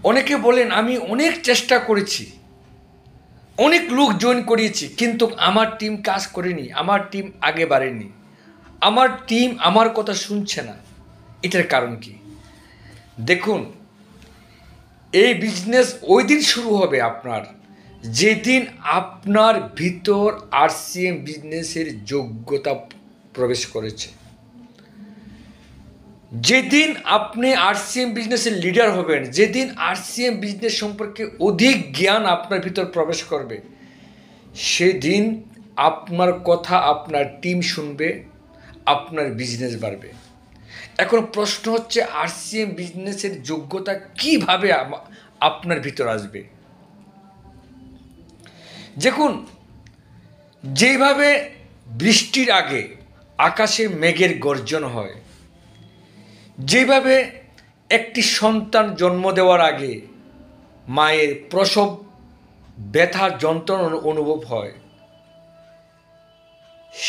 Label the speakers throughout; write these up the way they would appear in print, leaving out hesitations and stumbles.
Speaker 1: অনেকে বলেন আমি অনেক চেষ্টা করেছি, অনেক লোক জয়েন করিয়েছি, কিন্তু আমার টিম কাজ করেনি, আমার টিম আগে বাড়েনি, আমার টিম আমার কথা শুনছে না। এটার কারণ কি? দেখুন, এই বিজনেস ওই দিন শুরু হবে আপনার, যেদিন আপনার ভিতর আরসিএম বিজনেসের যোগ্যতা প্রবেশ করেছে। যেদিন আপনি আরসিএম বিজনেসের লিডার হবেন, যেদিন আরসিএম বিজনেস সম্পর্কে অধিক জ্ঞান আপনার ভিতর প্রবেশ করবে, সেদিন আপনার কথা আপনার টিম শুনবে, আপনার বিজনেস বাড়বে। এখন প্রশ্ন হচ্ছে, আরসিএম বিজনেসের যোগ্যতা কিভাবে আপনার ভিতর আসবে? দেখুন, যেভাবে বৃষ্টির আগে আকাশে মেঘের গর্জন হয়, যেভাবে একটি সন্তান জন্ম দেওয়ার আগে মায়ের প্রসব ব্যথা যন্ত্রণা অনুভব হয়,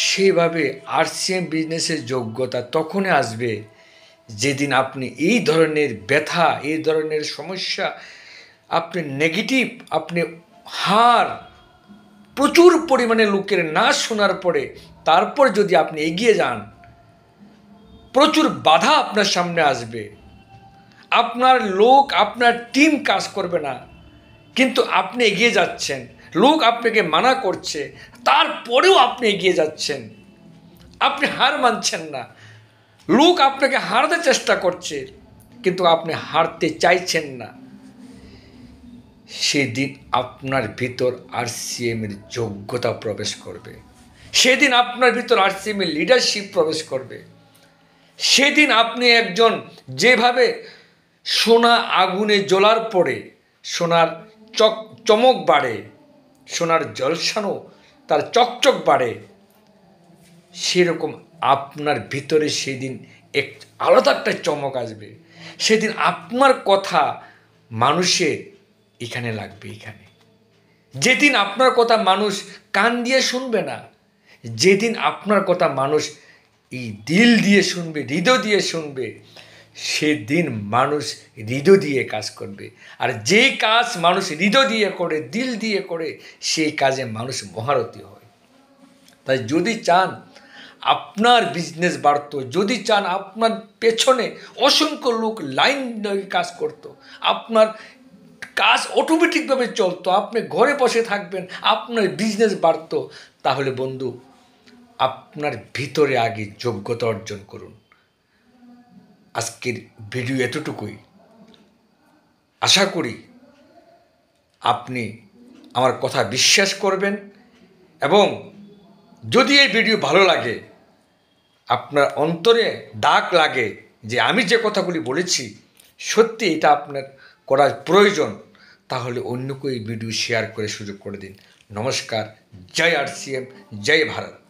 Speaker 1: সেভাবে আরসিএম বিজনেসের যোগ্যতা তখনই আসবে যেদিন আপনি এই ধরনের ব্যথা, এই ধরনের সমস্যা, আপনি নেগেটিভ, আপনি হার, প্রচুর পরিমাণে লোকের না শোনার পরে তারপর যদি আপনি এগিয়ে যান, প্রচুর বাধা আপনার সামনে আসবে, আপনার লোক, আপনার টিম কাজ করবে না, কিন্তু আপনি এগিয়ে যাচ্ছেন, লোক আপনাকে মানা করছে, তারপরেও আপনি এগিয়ে যাচ্ছেন, আপনি হার মানছেন না, লোক আপনাকে হারাতে চেষ্টা করছে, কিন্তু আপনি হারতে চাইছেন না, সেদিন আপনার ভিতর আরসিএমের যোগ্যতা প্রবেশ করবে, সেদিন আপনার ভিতর আরসিএমের লিডারশিপ প্রবেশ করবে, সেদিন আপনি একজন, যেভাবে সোনা আগুনে জ্বলার পরে সোনার চমক বাড়ে, সোনার ঝলসানো তার চকচক বাড়ে, সেরকম আপনার ভিতরে সেদিন এক আলাদা একটা চমক আসবে। সেদিন আপনার কথা মানুষের এখানে লাগবে, এখানে। যেদিন আপনার কথা মানুষ কান দিয়ে শুনবে না, যেদিন আপনার কথা মানুষ এই দিল দিয়ে শুনবে, হৃদয় দিয়ে শুনবে, সেদিন মানুষ হৃদয় দিয়ে কাজ করবে। আর যে কাজ মানুষ হৃদয় দিয়ে করে, দিল দিয়ে করে, সেই কাজে মানুষ মহারথী হয়। তাই যদি চান আপনার বিজনেস বাড়তো, যদি চান আপনার পেছনে অসংখ্য লোক লাইন ধরে কাজ করতো, আপনার কাজ অটোমেটিকভাবে চলতো, আপনি ঘরে বসে থাকবেন, আপনার বিজনেস বাড়তো, তাহলে বন্ধু, আপনার ভিতরে আগে যোগ্যতা অর্জন করুন। আজকের ভিডিও এতটুকুই। আশা করি আপনি আমার কথা বিশ্বাস করবেন, এবং যদি এই ভিডিও ভালো লাগে, আপনার অন্তরে দাগ লাগে যে আমি যে কথাগুলি বলেছি সত্যি এটা আপনার করার প্রয়োজন, তাহলে অন্যকে এই ভিডিও শেয়ার করে সুযোগ করে দিন। নমস্কার, জয় আরসিএম, জয় ভারত।